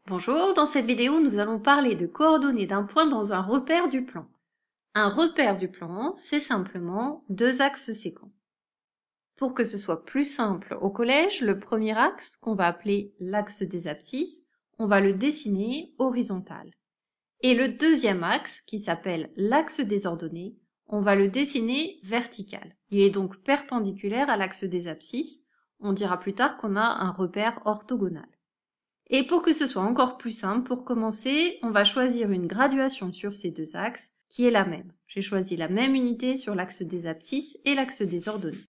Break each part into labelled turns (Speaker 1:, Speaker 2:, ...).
Speaker 1: Bonjour, dans cette vidéo, nous allons parler de coordonnées d'un point dans un repère du plan. Un repère du plan, c'est simplement deux axes séquents. Pour que ce soit plus simple au collège, le premier axe, qu'on va appeler l'axe des abscisses, on va le dessiner horizontal. Et le deuxième axe, qui s'appelle l'axe des ordonnées, on va le dessiner vertical. Il est donc perpendiculaire à l'axe des abscisses. On dira plus tard qu'on a un repère orthogonal. Et pour que ce soit encore plus simple, pour commencer, on va choisir une graduation sur ces deux axes qui est la même. J'ai choisi la même unité sur l'axe des abscisses et l'axe des ordonnées.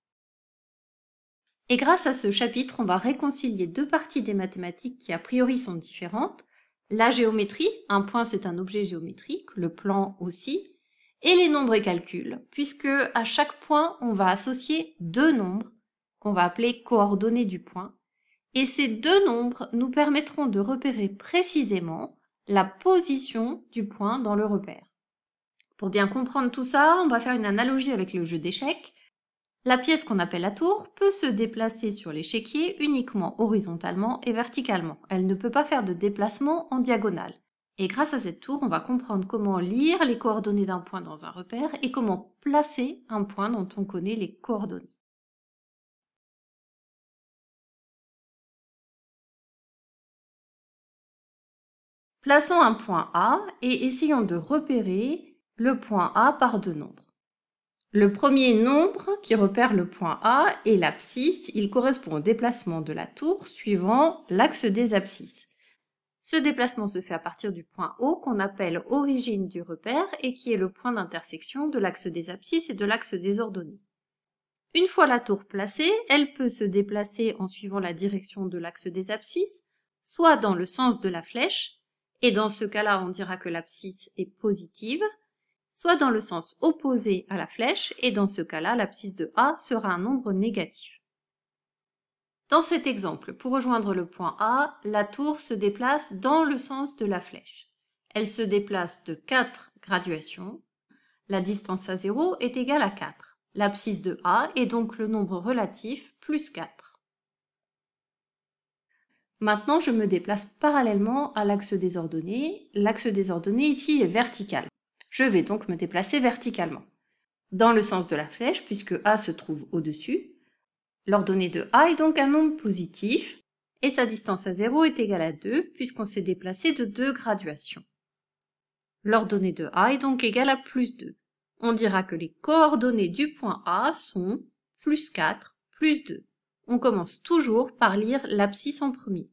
Speaker 1: Et grâce à ce chapitre, on va réconcilier deux parties des mathématiques qui a priori sont différentes. La géométrie, un point c'est un objet géométrique, le plan aussi, et les nombres et calculs, puisque à chaque point, on va associer deux nombres qu'on va appeler coordonnées du point. Et ces deux nombres nous permettront de repérer précisément la position du point dans le repère. Pour bien comprendre tout ça, on va faire une analogie avec le jeu d'échecs. La pièce qu'on appelle la tour peut se déplacer sur l'échiquier uniquement horizontalement et verticalement. Elle ne peut pas faire de déplacement en diagonale. Et grâce à cette tour, on va comprendre comment lire les coordonnées d'un point dans un repère et comment placer un point dont on connaît les coordonnées. Plaçons un point A et essayons de repérer le point A par deux nombres. Le premier nombre qui repère le point A est l'abscisse. Il correspond au déplacement de la tour suivant l'axe des abscisses. Ce déplacement se fait à partir du point O qu'on appelle origine du repère et qui est le point d'intersection de l'axe des abscisses et de l'axe des ordonnées. Une fois la tour placée, elle peut se déplacer en suivant la direction de l'axe des abscisses, soit dans le sens de la flèche, et dans ce cas-là, on dira que l'abscisse est positive, soit dans le sens opposé à la flèche, et dans ce cas-là, l'abscisse de A sera un nombre négatif. Dans cet exemple, pour rejoindre le point A, la tour se déplace dans le sens de la flèche. Elle se déplace de 4 graduations. La distance à 0 est égale à 4. L'abscisse de A est donc le nombre relatif plus 4. Maintenant, je me déplace parallèlement à l'axe des ordonnées. L'axe des ordonnées ici est vertical. Je vais donc me déplacer verticalement. Dans le sens de la flèche, puisque A se trouve au-dessus, l'ordonnée de A est donc un nombre positif, et sa distance à 0 est égale à 2, puisqu'on s'est déplacé de 2 graduations. L'ordonnée de A est donc égale à plus 2. On dira que les coordonnées du point A sont plus 4, plus 2. On commence toujours par lire l'abscisse en premier.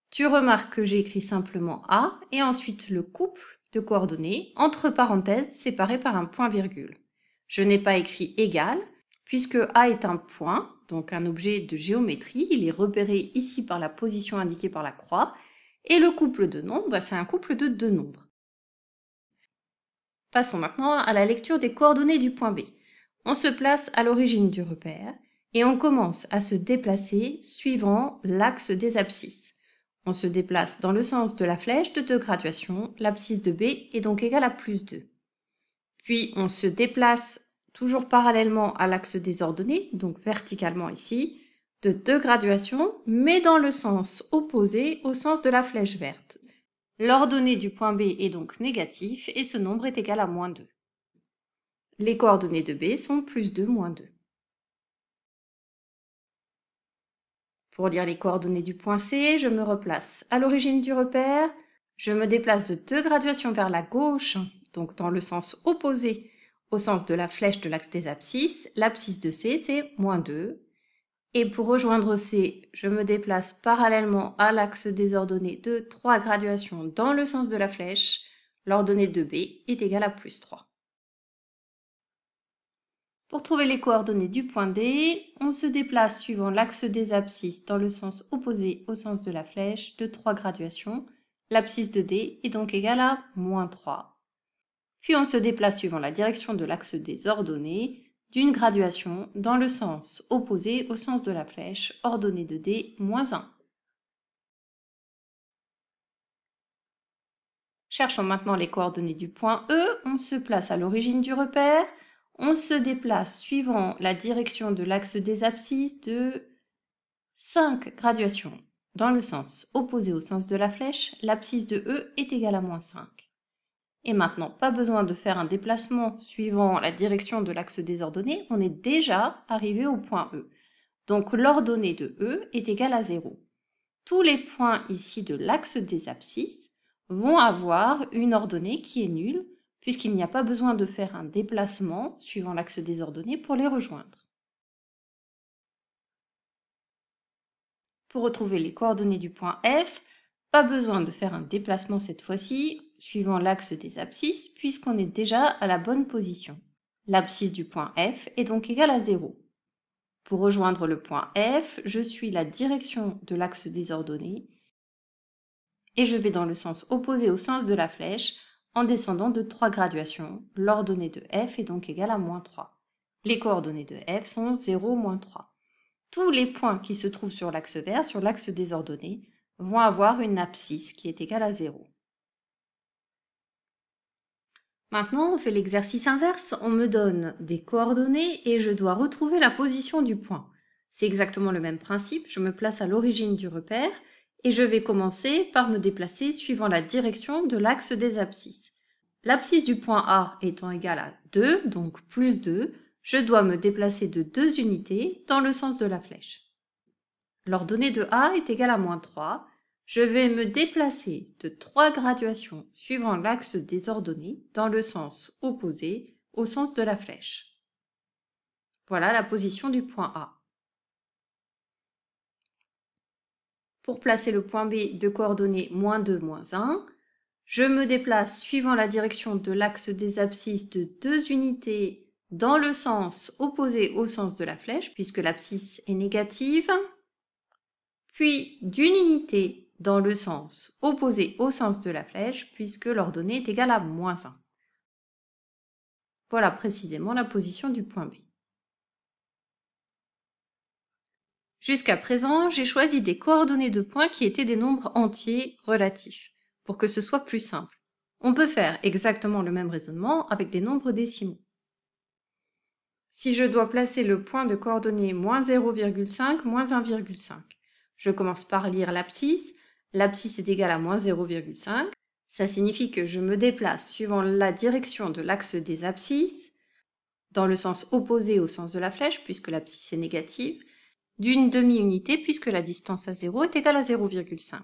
Speaker 1: Tu remarques que j'ai écrit simplement A et ensuite le couple de coordonnées entre parenthèses séparées par un point-virgule. Je n'ai pas écrit égal puisque A est un point, donc un objet de géométrie. Il est repéré ici par la position indiquée par la croix. Et le couple de nombres, c'est un couple de deux nombres. Passons maintenant à la lecture des coordonnées du point B. On se place à l'origine du repère et on commence à se déplacer suivant l'axe des abscisses. On se déplace dans le sens de la flèche de 2 graduations, l'abscisse de B est donc égale à plus 2. Puis on se déplace toujours parallèlement à l'axe des ordonnées, donc verticalement ici, de 2 graduations, mais dans le sens opposé au sens de la flèche verte. L'ordonnée du point B est donc négatif et ce nombre est égal à moins 2. Les coordonnées de B sont plus 2, moins 2. Pour lire les coordonnées du point C, je me replace à l'origine du repère, je me déplace de 2 graduations vers la gauche, donc dans le sens opposé au sens de la flèche de l'axe des abscisses. L'abscisse de C, c'est moins 2. Et pour rejoindre C, je me déplace parallèlement à l'axe des ordonnées de 3 graduations dans le sens de la flèche. L'ordonnée de B est égale à plus 3. Pour trouver les coordonnées du point D, on se déplace suivant l'axe des abscisses dans le sens opposé au sens de la flèche de 3 graduations. L'abscisse de D est donc égale à moins 3. Puis on se déplace suivant la direction de l'axe des ordonnées d'une graduation dans le sens opposé au sens de la flèche, ordonnée de D, moins 1. Cherchons maintenant les coordonnées du point E. On se place à l'origine du repère. On se déplace suivant la direction de l'axe des abscisses de 5 graduations. dans le sens opposé au sens de la flèche, l'abscisse de E est égale à moins 5. Et maintenant, pas besoin de faire un déplacement suivant la direction de l'axe désordonné, on est déjà arrivé au point E. Donc l'ordonnée de E est égale à 0. Tous les points ici de l'axe des abscisses vont avoir une ordonnée qui est nulle, puisqu'il n'y a pas besoin de faire un déplacement suivant l'axe désordonné pour les rejoindre. Pour retrouver les coordonnées du point F, pas besoin de faire un déplacement cette fois-ci, suivant l'axe des abscisses, puisqu'on est déjà à la bonne position. L'abscisse du point F est donc égale à 0. Pour rejoindre le point F, je suis la direction de l'axe désordonné et je vais dans le sens opposé au sens de la flèche en descendant de 3 graduations. L'ordonnée de F est donc égale à moins 3. Les coordonnées de F sont 0, moins 3. Tous les points qui se trouvent sur l'axe vert, sur l'axe désordonné, vont avoir une abscisse qui est égale à 0. Maintenant, on fait l'exercice inverse. On me donne des coordonnées et je dois retrouver la position du point. C'est exactement le même principe. Je me place à l'origine du repère et je vais commencer par me déplacer suivant la direction de l'axe des abscisses. L'abscisse du point A étant égale à 2, donc plus 2, je dois me déplacer de 2 unités dans le sens de la flèche. L'ordonnée de A est égale à moins 3. Je vais me déplacer de 3 graduations suivant l'axe des ordonnées dans le sens opposé au sens de la flèche. Voilà la position du point A. Pour placer le point B de coordonnées moins 2, moins 1, je me déplace suivant la direction de l'axe des abscisses de 2 unités dans le sens opposé au sens de la flèche, puisque l'abscisse est négative, puis d'une unité dans le sens opposé au sens de la flèche, puisque l'ordonnée est égale à moins 1. Voilà précisément la position du point B. Jusqu'à présent, j'ai choisi des coordonnées de points qui étaient des nombres entiers relatifs, pour que ce soit plus simple. On peut faire exactement le même raisonnement avec des nombres décimaux. Si je dois placer le point de coordonnées moins 0,5, moins 1,5, je commence par lire l'abscisse. L'abscisse est égale à moins 0,5. Ça signifie que je me déplace suivant la direction de l'axe des abscisses, dans le sens opposé au sens de la flèche, puisque l'abscisse est négative, d'une demi-unité, puisque la distance à 0 est égale à 0,5.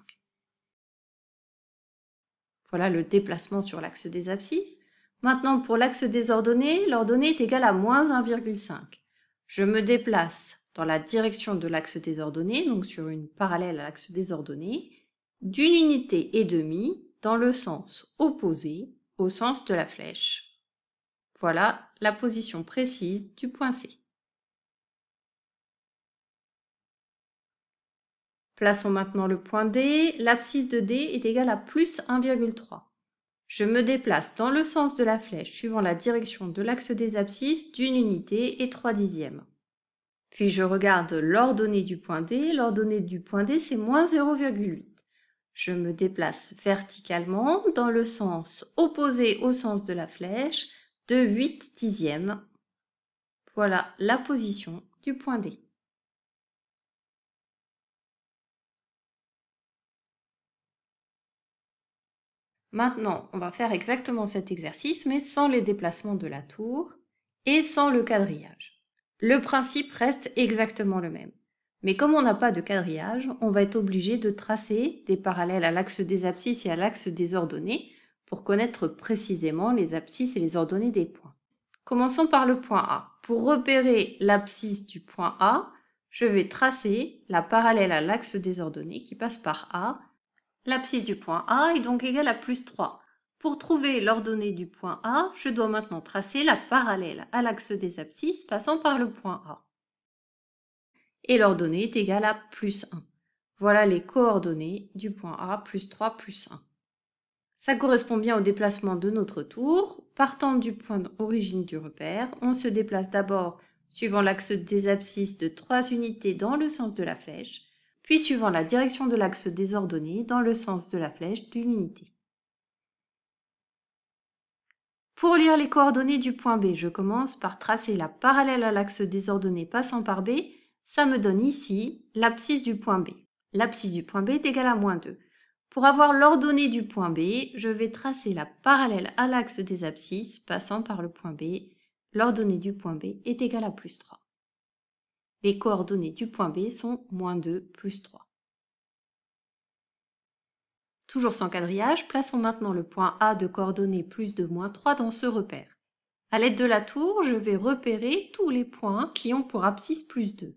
Speaker 1: Voilà le déplacement sur l'axe des abscisses. Maintenant, pour l'axe des ordonnées, l'ordonnée est égale à moins 1,5. Je me déplace dans la direction de l'axe des ordonnées, donc sur une parallèle à l'axe des ordonnées, d'une unité et demie dans le sens opposé au sens de la flèche. Voilà la position précise du point C. Plaçons maintenant le point D. L'abscisse de D est égale à plus 1,3. Je me déplace dans le sens de la flèche suivant la direction de l'axe des abscisses d'une unité et 3 dixièmes. Puis je regarde l'ordonnée du point D. L'ordonnée du point D, c'est moins 0,8. Je me déplace verticalement dans le sens opposé au sens de la flèche de 8 dixièmes. Voilà la position du point D. Maintenant, on va faire exactement cet exercice, mais sans les déplacements de la tour et sans le quadrillage. Le principe reste exactement le même. Mais comme on n'a pas de quadrillage, on va être obligé de tracer des parallèles à l'axe des abscisses et à l'axe des ordonnées pour connaître précisément les abscisses et les ordonnées des points. Commençons par le point A. Pour repérer l'abscisse du point A, je vais tracer la parallèle à l'axe des ordonnées qui passe par A. L'abscisse du point A est donc égale à plus 3. Pour trouver l'ordonnée du point A, je dois maintenant tracer la parallèle à l'axe des abscisses passant par le point A. Et l'ordonnée est égale à plus 1. Voilà les coordonnées du point A, plus 3, plus 1. Ça correspond bien au déplacement de notre tour. Partant du point d'origine du repère, on se déplace d'abord suivant l'axe des abscisses de 3 unités dans le sens de la flèche, puis suivant la direction de l'axe des ordonnées dans le sens de la flèche d'une unité. Pour lire les coordonnées du point B, je commence par tracer la parallèle à l'axe des ordonnées passant par B. Ça me donne ici l'abscisse du point B. L'abscisse du point B est égale à moins 2. Pour avoir l'ordonnée du point B, je vais tracer la parallèle à l'axe des abscisses passant par le point B. L'ordonnée du point B est égale à plus 3. Les coordonnées du point B sont moins 2, plus 3. Toujours sans quadrillage, plaçons maintenant le point A de coordonnées plus 2, moins 3 dans ce repère. À l'aide de la tour, je vais repérer tous les points qui ont pour abscisse plus 2.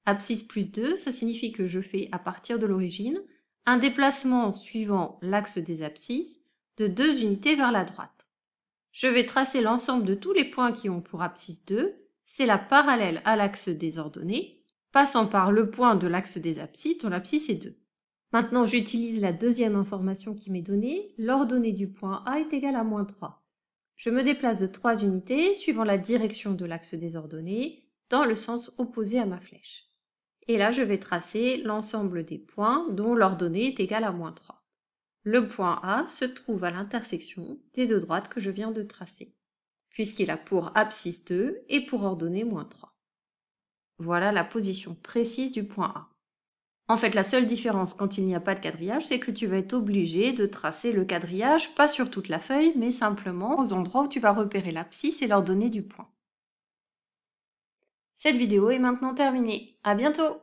Speaker 1: Abscisse plus 2, ça signifie que je fais à partir de l'origine un déplacement suivant l'axe des abscisses de 2 unités vers la droite. Je vais tracer l'ensemble de tous les points qui ont pour abscisse 2, c'est la parallèle à l'axe des ordonnées, passant par le point de l'axe des abscisses dont l'abscisse est 2. Maintenant, j'utilise la deuxième information qui m'est donnée, l'ordonnée du point A est égale à moins 3. Je me déplace de 3 unités suivant la direction de l'axe des ordonnées dans le sens opposé à ma flèche. Et là, je vais tracer l'ensemble des points dont l'ordonnée est égale à moins 3. Le point A se trouve à l'intersection des deux droites que je viens de tracer, puisqu'il a pour abscisse 2 et pour ordonnée moins 3. Voilà la position précise du point A. En fait, la seule différence quand il n'y a pas de quadrillage, c'est que tu vas être obligé de tracer le quadrillage, pas sur toute la feuille, mais simplement aux endroits où tu vas repérer l'abscisse et l'ordonnée du point. Cette vidéo est maintenant terminée. À bientôt!